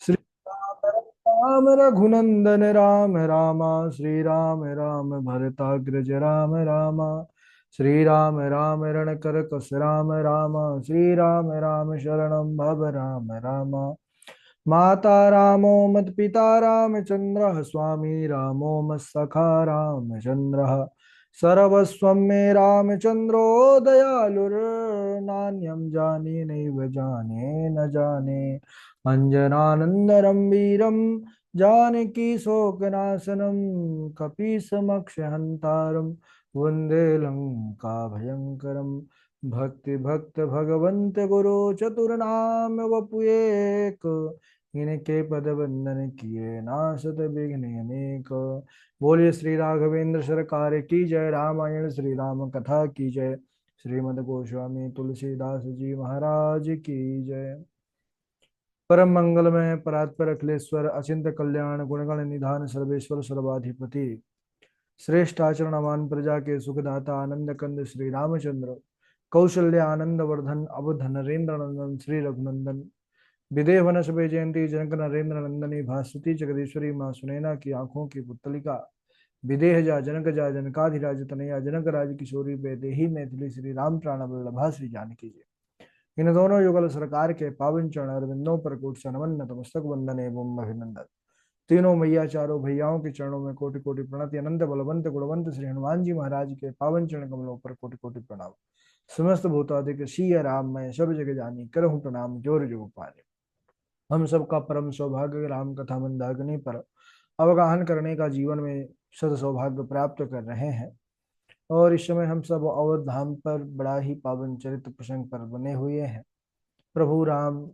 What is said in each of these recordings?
श्री राम राम रघुनंदन राम राम, श्री राम राम भरताग्रज राम राम, श्री राम राम रणकर कस राम राम, श्री राम राम शरणं भव राम राम। माता रामो मत् पिता रामचंद्र, स्वामी रामो मत्सखा रामचंद्र, सर्वस्वं मे रामचंद्रो दयालुर्नान्यं जाने नैव जाने न जाने, अंजनानंदरं वीरं जानकी शोकनाशनं, कपीसमक्षहन्तारं वन्दे लंका भयंकरं। भक्ति भक्त भगवंत गुरु चतुर्नाम वपुएक, इनके पद वंदन किए नासत विघ्न अनेक। बोलिए श्री राघवेंद्र सरकार की जय, रामायण श्री राम कथा की जय, श्रीमद् गोस्वामी तुलसीदास जी महाराज की जय। परम मंगलमय परात्पर अखिलेश्वर अचिंत कल्याण गुणगण निधान सर्वेश्वर सर्वाधिपति, श्रेष्ठ आचरणवान प्रजा के सुखदाता आनंद कंद श्री रामचंद्र, कौशल्य आनंद वर्धन अवध नरेंद्र नंदन श्री रघुनंदन, विदेह वनस जयंती जनक नरेंद्र नंदनी, भास्वती जगदीश्वरी माँ सुनैना की आंखों की पुतलिका, विदेह जा जनकाधिराज तनया जनक राज किशोरी बेदेही मैथिली, श्री राम प्राण वल्लभा श्री जानकी जी। इन दोनों युगल सरकार के पावन चरण अरविंदों पर कोट सनमन नतमस्तक वंदन एवं अभिनंदन। तीनों मैया चारों भैयाओं के चरणों में कोटि कोटि प्रणति, अनंत बलवंत गुणवंत श्री हनुमान जी महाराज के पावन चरण कमलों पर कोटि कोटि प्रणाम। समस्त भूतादिक शीय राम मैं सब जग जानी, करहूँ प्रणाम जोर जुग पाने। हम सबका परम सौभाग्य राम कथा मंदाकिनी पर अवगाहन करने का जीवन में सद सौभाग्य प्राप्त कर रहे हैं। और इस समय हम सब अवध धाम पर बड़ा ही पावन चरित्र प्रसंग पर बने हुए हैं। प्रभु राम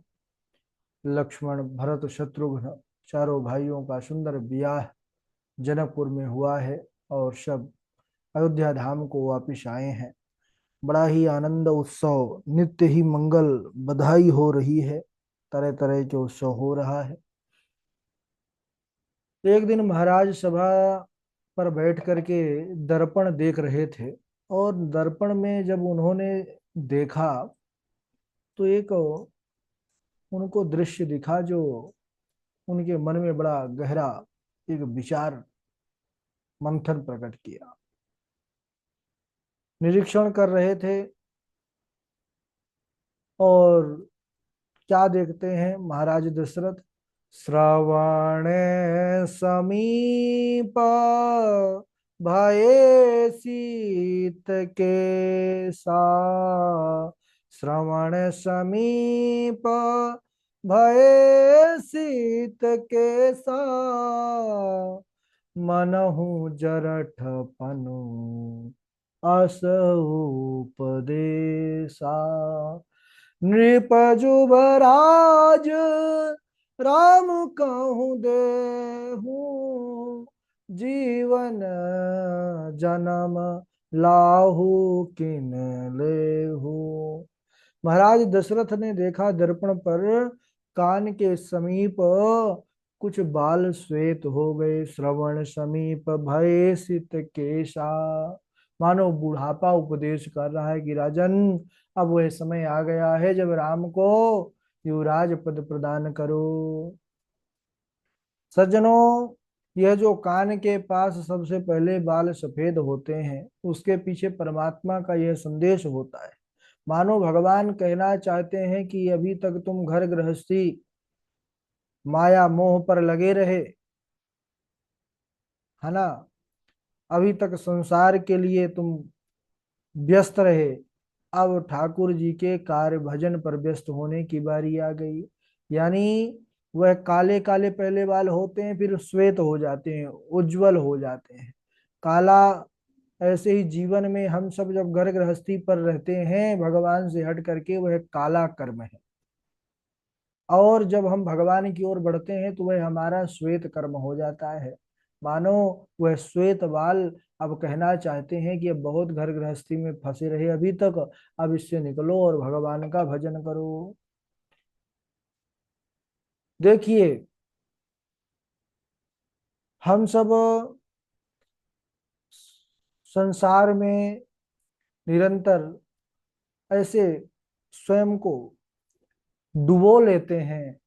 लक्ष्मण भरत शत्रुघ्न चारों भाइयों का सुंदर ब्याह जनकपुर में हुआ है, और सब अयोध्या धाम को वापिस आए हैं। बड़ा ही आनंद उत्सव, नित्य ही मंगल बधाई हो रही है, तरह तरह के उत्सव हो रहा है। एक दिन महाराज सभा पर बैठ करके दर्पण देख रहे थे, और दर्पण में जब उन्होंने देखा तो एक उनको दृश्य दिखा जो उनके मन में बड़ा गहरा एक विचार मंथन प्रकट किया। निरीक्षण कर रहे थे, और क्या देखते हैं महाराज दशरथ, श्रवण समीप भये सीत के सा, श्रवण समीप भये सीत के सा, मनहु जरठ पनु अस उपदेशा, नृपजुबराज राम कहूँ देहूँ, जीवन जन्म लाहू किन लेहू। महाराज दशरथ ने देखा दर्पण पर कान के समीप कुछ बाल श्वेत हो गए, श्रवण समीप भय सित केशा, मानो बुढ़ापा उपदेश कर रहा है कि राजन, अब वह समय आ गया है जब राम को युवराज पद प्रदान करो। सज्जनों, यह जो कान के पास सबसे पहले बाल सफेद होते हैं, उसके पीछे परमात्मा का यह संदेश होता है। मानो भगवान कहना चाहते हैं कि अभी तक तुम घर गृहस्थी माया मोह पर लगे रहे, है ना, अभी तक संसार के लिए तुम व्यस्त रहे, अब ठाकुर जी के कार्य भजन पर व्यस्त होने की बारी आ गई। यानी वह काले काले पहले बाल होते हैं, फिर श्वेत हो जाते हैं, उज्जवल हो जाते हैं, काला। ऐसे ही जीवन में हम सब जब घर गृहस्थी पर रहते हैं भगवान से हट करके, वह काला कर्म है, और जब हम भगवान की ओर बढ़ते हैं तो वह हमारा श्वेत कर्म हो जाता है। मानो वह श्वेत बाल अब कहना चाहते हैं कि अब बहुत घर गृहस्थी में फंसे रहे अभी तक, अब इससे निकलो और भगवान का भजन करो। देखिए, हम सब संसार में निरंतर ऐसे स्वयं को डुबो लेते हैं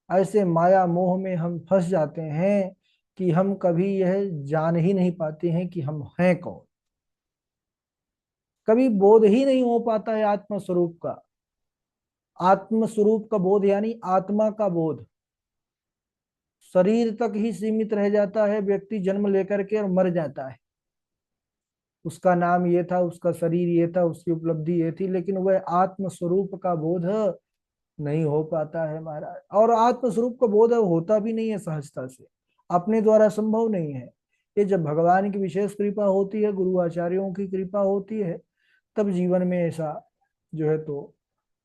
ऐसे माया मोह में हम फंस जाते हैं कि हम कभी यह जान ही नहीं पाते हैं कि हम हैं कौन। कभी बोध ही नहीं हो पाता है आत्म स्वरूप का। आत्म स्वरूप का बोध यानी आत्मा का बोध शरीर तक ही सीमित रह जाता है। व्यक्ति जन्म लेकर के और मर जाता है। उसका नाम ये था, उसका शरीर ये था, उसकी उपलब्धि ये थी, लेकिन वह आत्म स्वरूप का बोध नहीं हो पाता है महाराज। और आत्म स्वरूप का बोध होता भी नहीं है सहजता से, अपने द्वारा संभव नहीं है। ये जब भगवान की विशेष कृपा होती है, गुरु आचार्यों की कृपा होती है, तब जीवन में ऐसा जो है तो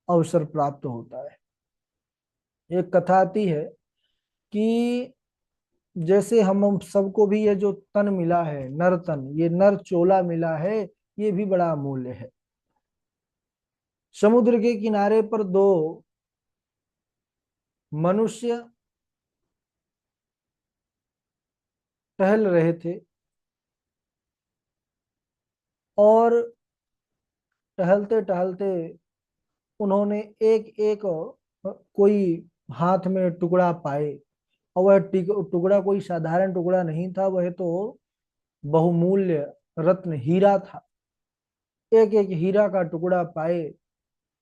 अवसर प्राप्त होता है। एक कथा आती है कि जैसे हम सबको भी ये जो तन मिला है, नर तन, ये नर चोला मिला है, ये भी बड़ा अमूल्य है। समुद्र के किनारे पर दो मनुष्य टहल रहे थे, और टहलते टहलते उन्होंने एक एक कोई हाथ में टुकड़ा पाए। और वह टुकड़ा कोई साधारण टुकड़ा नहीं था, वह तो बहुमूल्य रत्न हीरा था। एक एक हीरा का टुकड़ा पाए।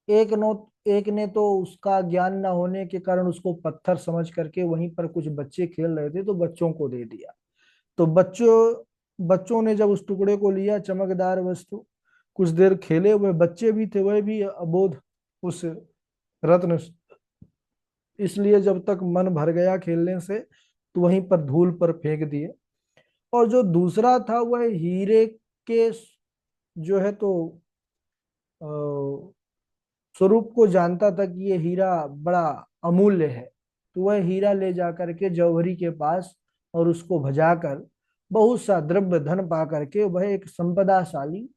एक नो एक ने तो उसका ज्ञान न होने के कारण उसको पत्थर समझ करके वहीं पर कुछ बच्चे खेल रहे थे तो बच्चों को दे दिया। तो बच्चों ने जब उस टुकड़े को लिया, चमकदार वस्तु, कुछ देर खेले, वह बच्चे भी थे, वह भी अबोध उस रत्न। इसलिए जब तक मन भर गया खेलने से तो वहीं पर धूल पर फेंक दिए। और जो दूसरा था वह हीरे के जो है तो स्वरूप को जानता था कि ये हीरा बड़ा अमूल्य है। तो वह हीरा ले जा करके जौहरी के पास और उसको भजाकर बहुत सा द्रव्य धन पा करके वह एक संपदाशाली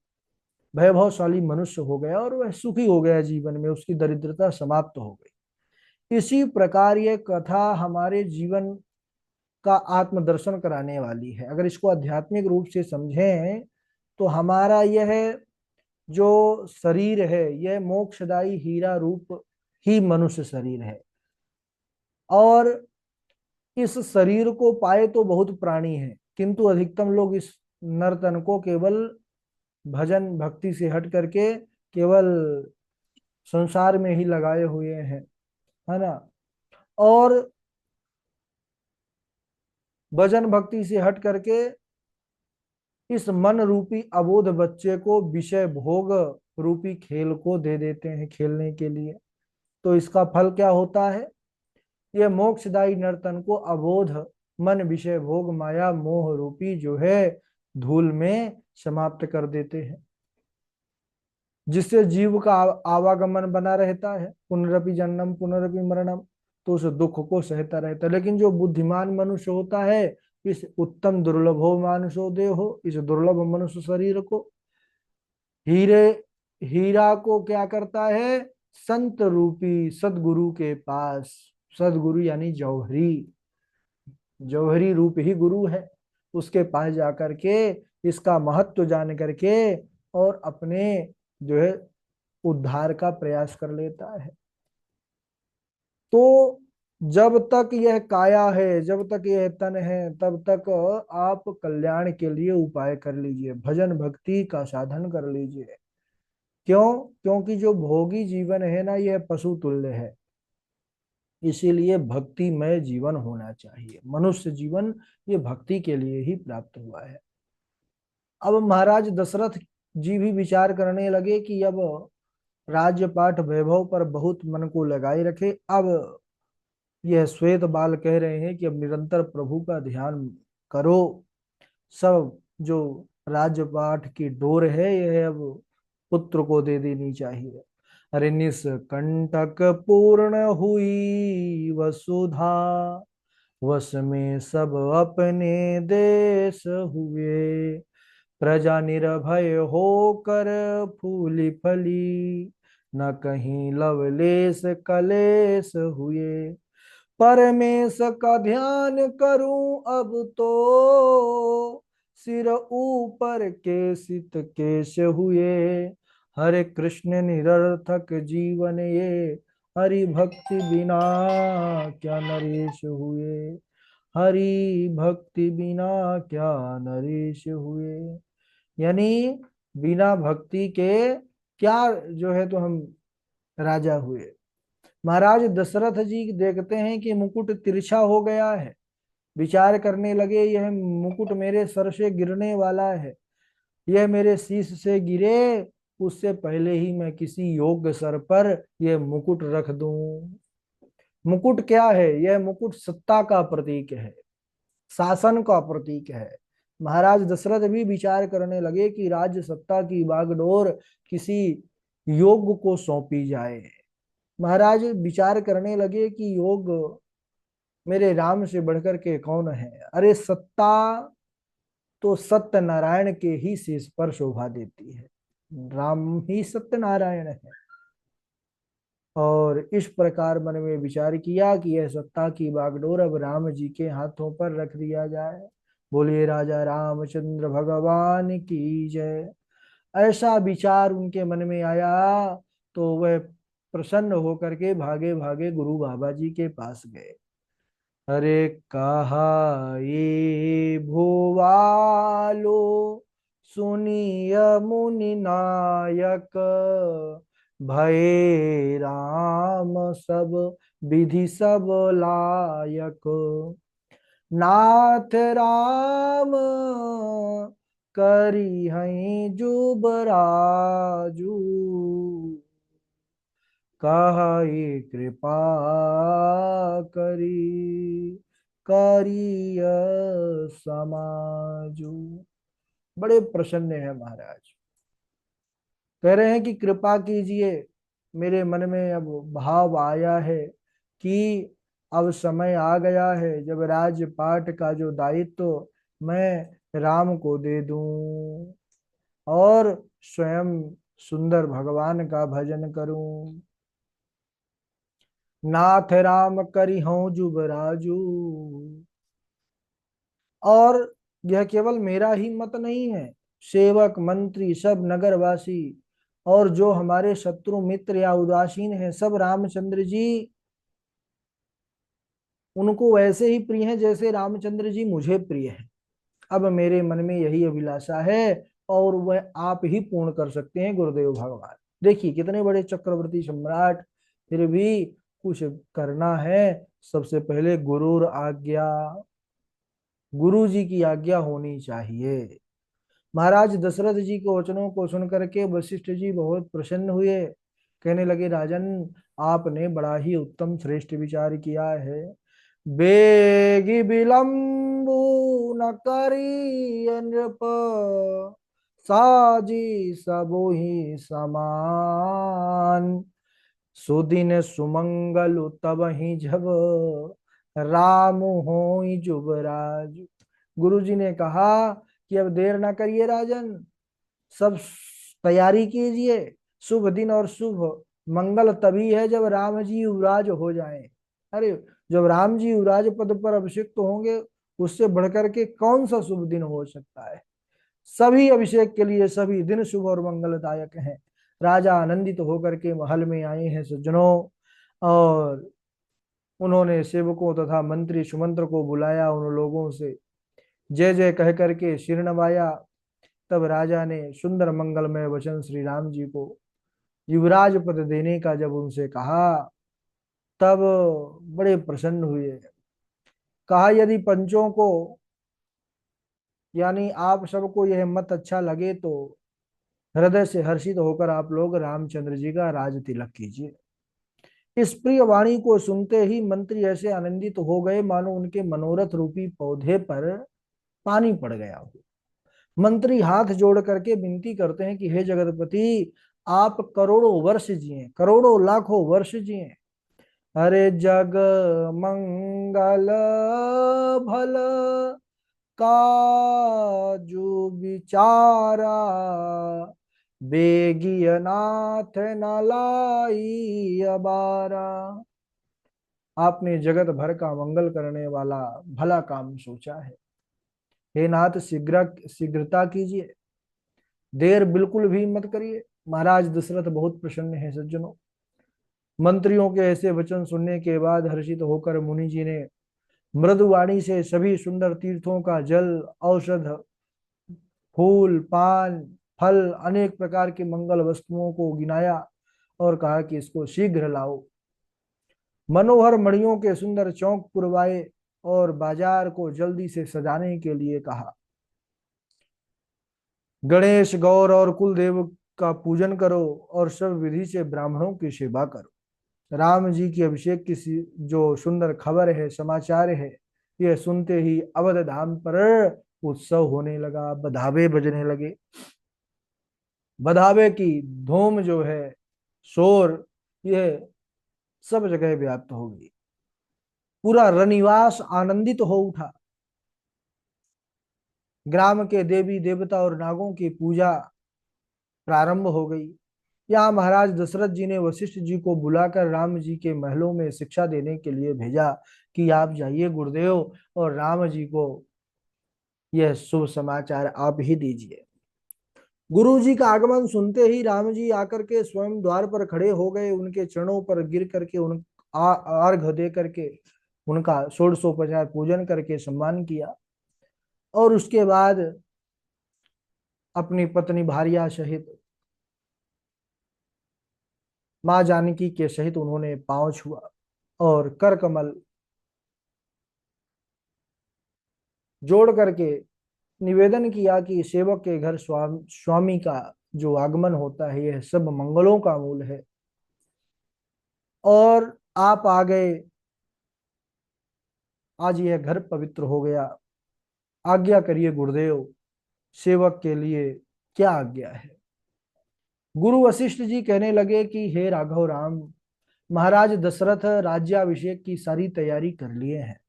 वैभवशाली मनुष्य हो गया, और वह सुखी हो गया जीवन में, उसकी दरिद्रता समाप्त हो गई। इसी प्रकार ये कथा हमारे जीवन का आत्मदर्शन कराने वाली है। अगर इसको आध्यात्मिक रूप से समझें तो हमारा यह जो शरीर है, यह मोक्षदायी हीरा रूप ही मनुष्य शरीर है। और इस शरीर को पाए तो बहुत प्राणी है, किंतु अधिकतम लोग इस नर्तन को केवल भजन भक्ति से हट करके केवल संसार में ही लगाए हुए हैं, है ना। और भजन भक्ति से हट करके इस मन रूपी अबोध बच्चे को विषय भोग रूपी खेल को दे देते हैं खेलने के लिए। तो इसका फल क्या होता है? यह मोक्षदायी नर्तन को अबोध मन विषय भोग माया मोह रूपी जो है धूल में समाप्त कर देते हैं, जिससे जीव का आवागमन बना रहता है, पुनरपि जन्म पुनरपि मरणम। तो उस दुख को सहता रहता है। लेकिन जो बुद्धिमान मनुष्य होता है, इस उत्तम दुर्लभो मानुषो देहो, इस दुर्लभ मनुष्य शरीर को, हीरे हीरा को क्या करता है? संत रूपी सदगुरु के पास, सदगुरु यानी जौहरी, जौहरी रूप ही गुरु है, उसके पास जाकर के इसका महत्व जान करके और अपने जो है उद्धार का प्रयास कर लेता है। तो जब तक यह काया है, जब तक यह तन है, तब तक आप कल्याण के लिए उपाय कर लीजिए, भजन भक्ति का साधन कर लीजिए। क्यों? क्योंकि जो भोगी जीवन है ना, यह पशु तुल्य है। इसीलिए भक्तिमय जीवन होना चाहिए। मनुष्य जीवन ये भक्ति के लिए ही प्राप्त हुआ है। अब महाराज दशरथ जी भी विचार करने लगे कि अब राज्य पाठ वैभव पर बहुत मन को लगाए रखे। अब यह श्वेत बाल कह रहे हैं कि अब निरंतर प्रभु का ध्यान करो। सब जो राज्य पाठ की डोर है यह अब पुत्र को दे देनी चाहिए। अरे निष्कंटक पूर्ण हुई वसुधा, वश में सब अपने देश हुए। प्रजा निर्भय होकर फूली फली, न कहीं लवलेश कलेश हुए। परमेश का ध्यान करूं अब तो, सिर ऊपर केसित केश हुए। हरे कृष्ण निरर्थक जीवन ये, हरि भक्ति बिना क्या नरेश हुए, हरि भक्ति बिना क्या नरेश हुए। यानी बिना भक्ति के क्या जो है तो हम राजा हुए। महाराज दशरथ जी देखते हैं कि मुकुट तिरछा हो गया है, विचार करने लगे यह मुकुट मेरे सर से गिरने वाला है, यह मेरे शीश से गिरे उससे पहले ही मैं किसी योग्य सर पर यह मुकुट रख दूं। मुकुट क्या है? यह मुकुट सत्ता का प्रतीक है, शासन का प्रतीक है। महाराज दशरथ भी विचार करने लगे कि राज्य सत्ता की बागडोर किसी योग्य को सौंपी जाए। महाराज विचार करने लगे कि योग मेरे राम से बढ़कर के कौन है। अरे सत्ता तो सत्य नारायण के ही शीश पर शोभा देती है, राम ही सत्य नारायण है। और इस प्रकार मन में विचार किया कि यह सत्ता की बागडोर अब राम जी के हाथों पर रख दिया जाए। बोलिए राजा रामचंद्र भगवान की जय। ऐसा विचार उनके मन में आया तो वह प्रसन्न होकर के भागे भागे गुरु बाबा जी के पास गए। अरे कहा ये भुवालो सुनिय मुनि नायक, भये राम सब विधि सब लायक, नाथ राम करी हई जुबराजू, कहि कृपा करी करिय समाजू। बड़े प्रसन्न है महाराज, कह रहे हैं कि कृपा कीजिए, मेरे मन में अब भाव आया है कि अब समय आ गया है जब राजपाट का जो दायित्व मैं राम को दे दूं और स्वयं सुंदर भगवान का भजन करूं। नाथ राम करी हूं जुबराजू। और यह केवल मेरा ही मत नहीं है, सेवक मंत्री सब नगरवासी और जो हमारे शत्रु मित्र या उदासीन हैं सब रामचंद्र जी उनको वैसे ही प्रिय हैं जैसे रामचंद्र जी मुझे प्रिय हैं। अब मेरे मन में यही अभिलाषा है और वह आप ही पूर्ण कर सकते हैं गुरुदेव भगवान। देखिए कितने बड़े चक्रवर्ती सम्राट, फिर भी कुछ करना है। सबसे पहले गुरुर आज्ञा, गुरु जी की आज्ञा होनी चाहिए। महाराज दशरथ जी के वचनों को सुनकर के वशिष्ठ जी बहुत प्रसन्न हुए, कहने लगे राजन आपने बड़ा ही उत्तम श्रेष्ठ विचार किया है। बेगी विलंबु न करी नृप, साजी सबो ही समान, सुदिन सुमंगल तब ही जब राम हो जुबराज। गुरु जी ने कहा कि अब देर ना करिए राजन, सब तैयारी कीजिए। शुभ दिन और शुभ मंगल तभी है जब राम जी युवराज हो जाएं। अरे जब राम जी युवराज पद पर अभिषिक्त होंगे उससे बढ़कर के कौन सा शुभ दिन हो सकता है। सभी अभिषेक के लिए सभी दिन शुभ और मंगलदायक हैं। राजा आनंदित होकर के महल में आए हैं सज्जनों, और उन्होंने सेवकों तथा मंत्री सुमंत्र को बुलाया, उन लोगों से जय जय कह करके सिर नवाया। तब राजा ने सुंदर मंगलमय वचन श्री राम जी को युवराज पद देने का जब उनसे कहा तब बड़े प्रसन्न हुए। कहा यदि पंचों को यानी आप सबको यह मत अच्छा लगे तो हृदय से हर्षित होकर आप लोग रामचंद्र जी का राज तिलक कीजिए। इस प्रिय वाणी को सुनते ही मंत्री ऐसे आनंदित हो गए मानो उनके मनोरथ रूपी पौधे पर पानी पड़ गया हो। मंत्री हाथ जोड़ करके विनती करते हैं कि हे जगतपति आप करोड़ों वर्ष जिए, करोड़ों लाखों वर्ष जिए। अरे जग मंगल भल काजू विचारा, बेगिय नाथ न लाई अबारा। आपने जगत भर का मंगल करने वाला भला काम सोचा है, हे नाथ शीघ्र शीघ्रता कीजिए, देर बिल्कुल भी मत करिए। महाराज दशरथ बहुत प्रसन्न है सज्जनों। मंत्रियों के ऐसे वचन सुनने के बाद हर्षित होकर मुनि जी ने मृदुवाणी से सभी सुंदर तीर्थों का जल, औषध, फूल, पान, फल, अनेक प्रकार की मंगल वस्तुओं को गिनाया और कहा कि इसको शीघ्र लाओ। मनोहर मणियों के सुंदर चौक पुरवाए और बाजार को जल्दी से सजाने के लिए कहा। गणेश, गौर और कुलदेव का पूजन करो और सब विधि से ब्राह्मणों की सेवा करो। राम जी की अभिषेक की जो सुंदर खबर है, समाचार है, यह सुनते ही अवध धाम पर उत्सव होने लगा, बधावे बजने लगे। बधावे की धूम जो है, शोर, यह सब जगह व्याप्त हो गई। पूरा रनिवास आनंदित हो उठा। ग्राम के देवी देवता और नागों की पूजा प्रारंभ हो गई। यहाँ महाराज दशरथ जी ने वशिष्ठ जी को बुलाकर राम जी के महलों में शिक्षा देने के लिए भेजा कि आप जाइए गुरुदेव और राम जी को यह शुभ समाचार आप ही दीजिए। गुरु जी का आगमन सुनते ही राम जी आकर के स्वयं द्वार पर खड़े हो गए। उनके चरणों पर गिर करके अर्घ दे करके उनका षोडशोपचार पूजन करके सम्मान किया और उसके बाद अपनी पत्नी भार्या सहित माँ जानकी के सहित उन्होंने पांव छुआ और कर कमल जोड़ करके निवेदन किया कि सेवक के घर स्वामी का जो आगमन होता है यह सब मंगलों का मूल है और आप आ गए, आज यह घर पवित्र हो गया। आज्ञा करिए गुरुदेव, सेवक के लिए क्या आज्ञा है। गुरु वशिष्ठ जी कहने लगे कि हे राघव राम, महाराज दशरथ राज्याभिषेक की सारी तैयारी कर लिए हैं।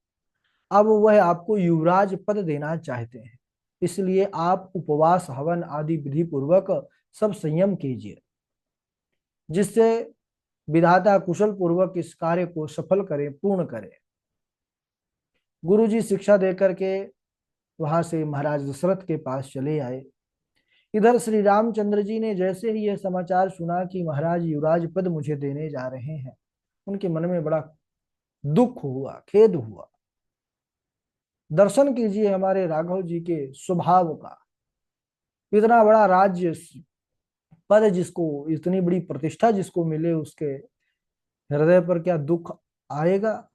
अब वह आपको युवराज पद देना चाहते हैं, इसलिए आप उपवास, हवन आदि विधि पूर्वक सब संयम कीजिए, जिससे विधाता कुशल पूर्वक इस कार्य को सफल करें, पूर्ण करें। गुरु जी शिक्षा देकर के वहां से महाराज दशरथ के पास चले आए। इधर श्री रामचंद्र जी ने जैसे ही यह समाचार सुना कि महाराज युवराज पद मुझे देने जा रहे हैं, उनके मन में बड़ा दुख हुआ, खेद हुआ। दर्शन कीजिए हमारे राघव जी के स्वभाव का। इतना बड़ा राज्य पद जिसको, इतनी बड़ी प्रतिष्ठा जिसको मिले, उसके हृदय पर क्या दुख आएगा।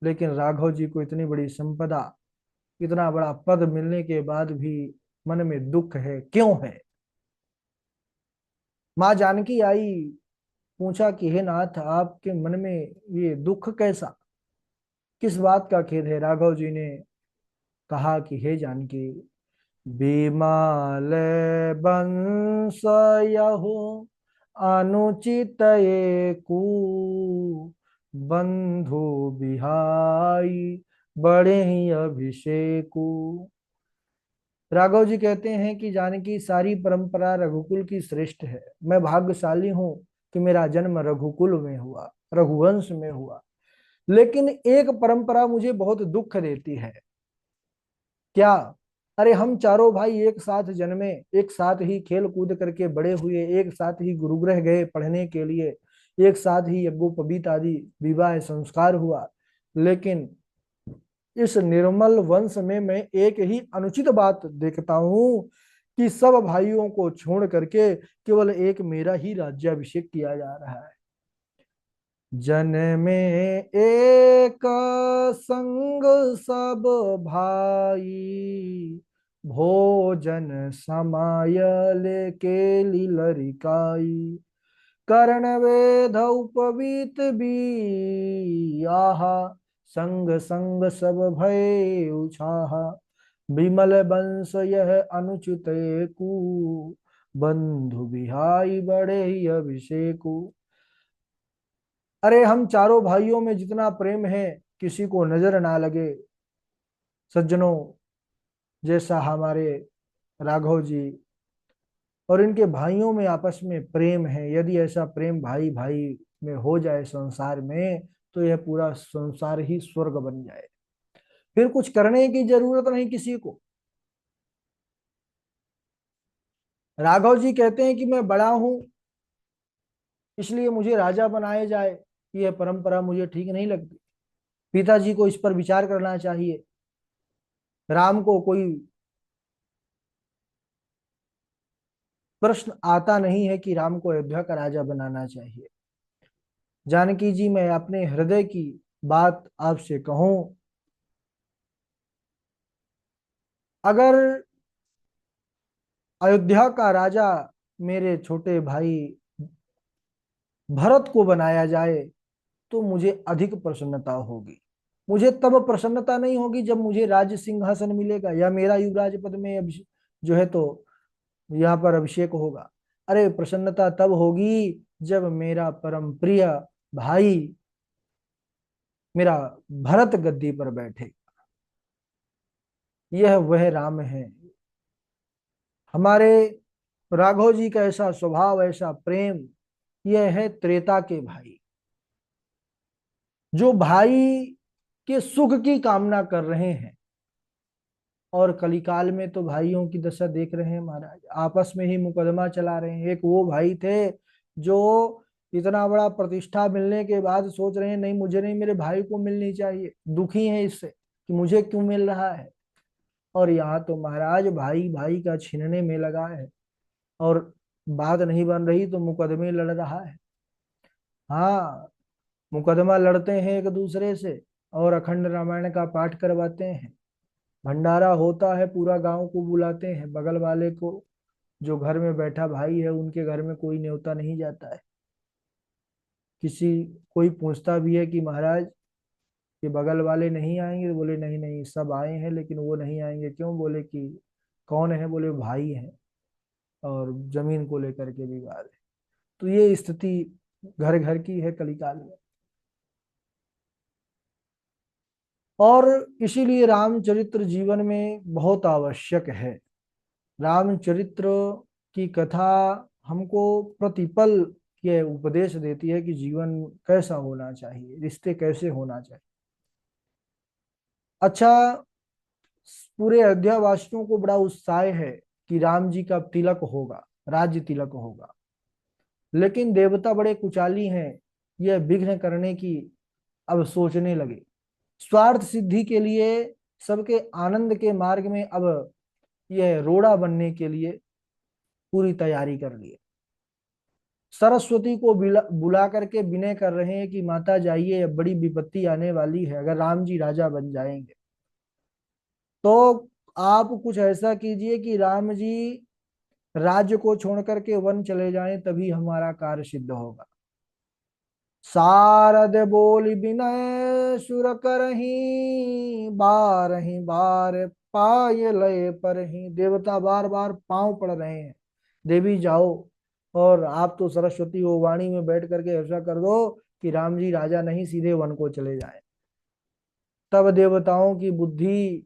लेकिन राघव जी को इतनी बड़ी संपदा, इतना बड़ा पद मिलने के बाद भी मन में दुख है, क्यों है। माँ जानकी आई, पूछा कि हे नाथ, आपके मन में ये दुख कैसा, किस बात का खेद है। राघव जी ने कहा कि हे जानकी, विमल बंस यहु अनुचित एकु, बंधु बिहाई बड़े ही अभिषेकु। राघव जी कहते हैं कि जानकी, सारी परंपरा रघुकुल की श्रेष्ठ है। मैं भाग्यशाली हूं कि मेरा जन्म रघुकुल में हुआ, रघुवंश में हुआ। लेकिन एक परंपरा मुझे बहुत दुख देती है। क्या? अरे हम चारों भाई एक साथ जन्मे, एक साथ ही खेल कूद करके बड़े हुए, एक साथ ही गुरुगृह गए पढ़ने के लिए, एक साथ ही यज्ञोपवीत आदि विवाह संस्कार हुआ। लेकिन इस निर्मल वंश में मैं एक ही अनुचित बात देखता हूं कि सब भाइयों को छोड़ करके केवल एक मेरा ही राज्याभिषेक किया जा रहा है। जन में एक संग सब भाई, भोजन समय लेके लीलरिकाई, कर्ण वेद उपवीत भी आहा, संग संग सब भय उछाहा, विमल वंश यह अनुचित कु, बंधु बिहाई बड़े ही अभिषेकु। अरे हम चारों भाइयों में जितना प्रेम है, किसी को नजर ना लगे। सज्जनों, जैसा हमारे राघव जी और इनके भाइयों में आपस में प्रेम है, यदि ऐसा प्रेम भाई भाई में हो जाए संसार में, तो यह पूरा संसार ही स्वर्ग बन जाए। फिर कुछ करने की जरूरत नहीं किसी को। राघव जी कहते हैं कि मैं बड़ा हूं, इसलिए मुझे राजा बनाया जाए, यह परंपरा मुझे ठीक नहीं लगती। पिताजी को इस पर विचार करना चाहिए। राम को कोई प्रश्न आता नहीं है कि राम को अयोध्या का राजा बनाना चाहिए। जानकी जी, मैं अपने हृदय की बात आपसे कहूं, अगर अयोध्या का राजा मेरे छोटे भाई भरत को बनाया जाए तो मुझे अधिक प्रसन्नता होगी। मुझे तब प्रसन्नता नहीं होगी जब मुझे राज्य सिंहासन मिलेगा या मेरा युवराज पद में जो है तो यहाँ पर अभिषेक होगा। अरे प्रसन्नता तब होगी जब मेरा परम प्रिय भाई, मेरा भरत गद्दी पर बैठे। यह वह राम है। हमारे राघव जी का ऐसा स्वभाव, ऐसा प्रेम, यह है त्रेता के भाई, जो भाई के सुख की कामना कर रहे हैं। और कलिकाल में तो भाइयों की दशा देख रहे हैं महाराज, आपस में ही मुकदमा चला रहे हैं। एक वो भाई थे जो इतना बड़ा प्रतिष्ठा मिलने के बाद सोच रहे हैं नहीं मुझे नहीं, मेरे भाई को मिलनी चाहिए, दुखी हैं इससे कि मुझे क्यों मिल रहा है। और यहाँ तो महाराज भाई भाई का छीनने में लगा है, और बात नहीं बन रही तो मुकदमे लड़ रहा है। हाँ, मुकदमा लड़ते हैं एक दूसरे से, और अखंड रामायण का पाठ करवाते हैं। भंडारा होता है, पूरा गांव को बुलाते हैं, बगल वाले को, जो घर में बैठा भाई है उनके घर में कोई न्योता नहीं जाता है। किसी कोई पूछता भी है कि महाराज ये बगल वाले नहीं आएंगे, तो बोले नहीं नहीं सब आए हैं लेकिन वो नहीं आएंगे। क्यों? बोले कि कौन है? बोले भाई हैं, और जमीन को लेकर के विवाद है। तो ये स्थिति घर घर की है कलिकाल में। और इसीलिए रामचरित्र जीवन में बहुत आवश्यक है। रामचरित्र की कथा हमको प्रतिपल ये उपदेश देती है कि जीवन कैसा होना चाहिए, रिश्ते कैसे होना चाहिए। अच्छा, पूरे अयोध्या वासियों को बड़ा उत्साह है कि राम जी का तिलक होगा, राज्य तिलक होगा। लेकिन देवता बड़े कुचाली हैं, यह विघ्न करने की अब सोचने लगे। स्वार्थ सिद्धि के लिए, सबके आनंद के मार्ग में अब यह रोड़ा बनने के लिए पूरी तैयारी कर ली। सरस्वती को बुला करके विनय कर रहे हैं कि माता जाइए, अब बड़ी विपत्ति आने वाली है अगर राम जी राजा बन जाएंगे। तो आप कुछ ऐसा कीजिए कि राम जी राज्य को छोड़ करके वन चले जाएं, तभी हमारा कार्य सिद्ध होगा। सारद बोली विनय सुर करही, बारही बार पाय लय पर ही। देवता बार बार पांव पड़ रहे हैं, देवी जाओ, और आप तो सरस्वती हो, वाणी में बैठ करके ऐसा कर दो कि राम जी राजा नहीं सीधे वन को चले जाए। तब देवताओं की बुद्धि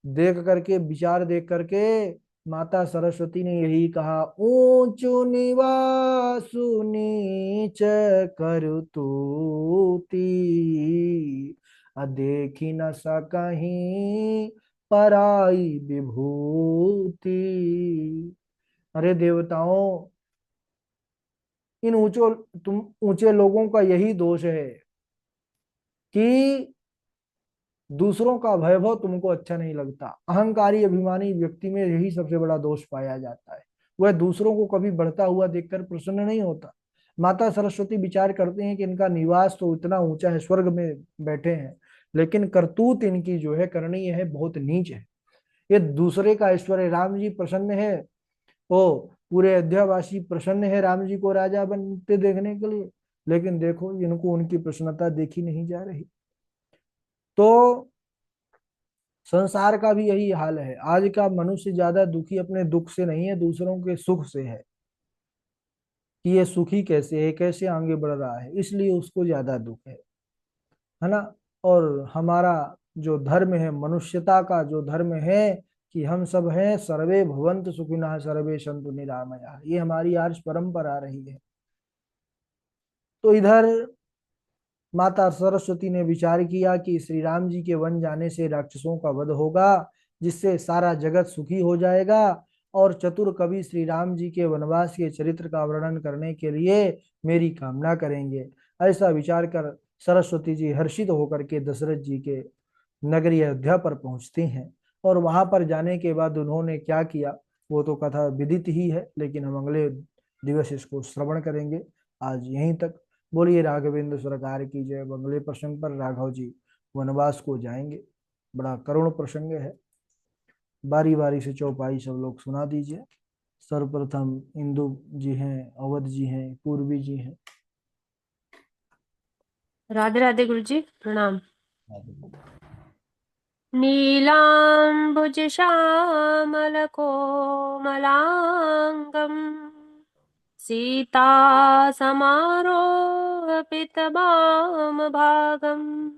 देख करके, विचार देख करके माता सरस्वती ने यही कहा, ऊंचु निवासु नीच करु तूती, देखी न सकहीं पराई विभूति। अरे देवताओं, इन ऊंचो तुम ऊंचे लोगों का यही दोष है कि दूसरों का वैभव तुमको अच्छा नहीं लगता। अहंकारी अभिमानी व्यक्ति में यही सबसे बड़ा दोष पाया जाता है। वह दूसरों को कभी बढ़ता हुआ देखकर प्रसन्न नहीं होता। माता सरस्वती विचार करते हैं कि इनका निवास तो इतना ऊंचा है, स्वर्ग में बैठे हैं, लेकिन करतूत इनकी जो है करनी है बहुत नीच है। ये दूसरे का ऐश्वर्य, राम जी प्रसन्न है, ओ पूरे अयोध्यावासी प्रसन्न है राम जी को राजा बनते देखने के लिए, लेकिन देखो इनको उनकी प्रसन्नता देखी नहीं जा रही। तो संसार का भी यही हाल है। आज का मनुष्य ज्यादा दुखी अपने दुख से नहीं है, दूसरों के सुख से है, कि ये सुखी कैसे है, कैसे आगे बढ़ रहा है, इसलिए उसको ज्यादा दुख है ना। और हमारा जो धर्म है, मनुष्यता का जो धर्म है, कि हम सब हैं सर्वे भवन्तु सुखिनः सर्वे सन्तु निरामयाः, ये हमारी आज परंपरा रही है। तो इधर माता सरस्वती ने विचार किया कि श्री राम जी के वन जाने से राक्षसों का वध होगा, जिससे सारा जगत सुखी हो जाएगा, और चतुर कवि श्री राम जी के वनवास के चरित्र का वर्णन करने के लिए मेरी कामना करेंगे। ऐसा विचार कर सरस्वती जी हर्षित होकर के दशरथ जी के नगरी अयोध्या पर पहुंचती हैं। और वहां पर जाने के बाद उन्होंने क्या किया वो तो कथा विदित ही है, लेकिन हम अगले दिवस इसको श्रवण करेंगे। आज यहीं तक। बोलिए राघवेंद्र सरकार की जय। अगले प्रसंग पर राघव जी वनवास को जाएंगे। बड़ा करुण प्रसंग है। बारी बारी से चौपाई सब लोग सुना दीजिए। सर्वप्रथम इंदु जी हैं, अवध जी हैं, पूर्वी जी हैं। राधे राधे गुरु जी प्रणाम। नीलाम्बुज श्यामल कोमलांगम सीता समारोह पितबाम भागम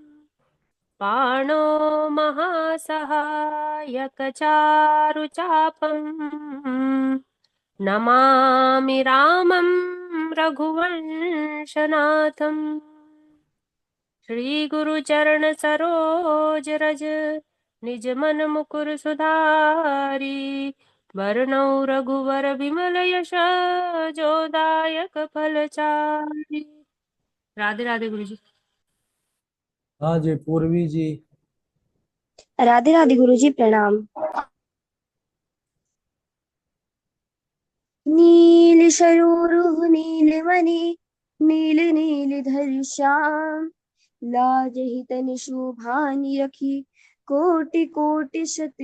पाणो महासहायक चारुचापम् नमामि रामं रघुवंशनाथम्। श्री गुरु चरण सरोज रज निज मन मुकुर सुधारी वरनौ रघुवर विमल यश जोदायक फलचारी। राधे राधे गुरु जी। हाँ जी पूर्वी जी। राधे राधे गुरु जी प्रणाम। नील सरोरुह नीलमणि नील नीलधर श्याम लाजहि तन शोभानि रखी कोटि कोटि शत